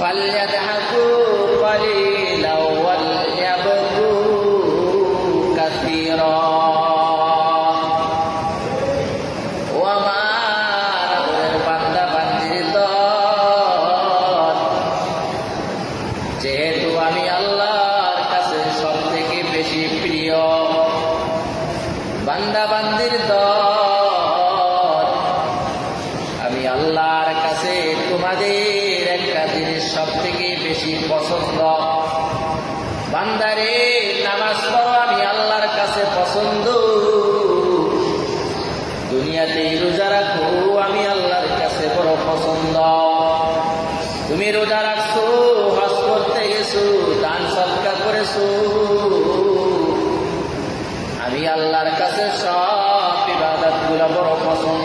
فليضحكوا قليلا وليبكوا كثيرا যেহেতু আমি আল্লাহর কাছে সব থেকে বেশি প্রিয় বান্দা বান্দির দল, আমি আল্লাহর কাছে তোমাদের একটা জিনিস সব থেকে বেশি পছন্দ। বান্দারে নামাজ পড়ো, আমি আল্লাহর কাছে পছন্দ। দুনিয়াতে রোজা রাখো, আমি আল্লাহর কাছে বড় পছন্দ। তুমি রোজা রাখছো, হজ করতে গেছো, দান সদকা করেছো, আমি আল্লাহর কাছে সব ইবাদতগুলো বড় পছন্দ।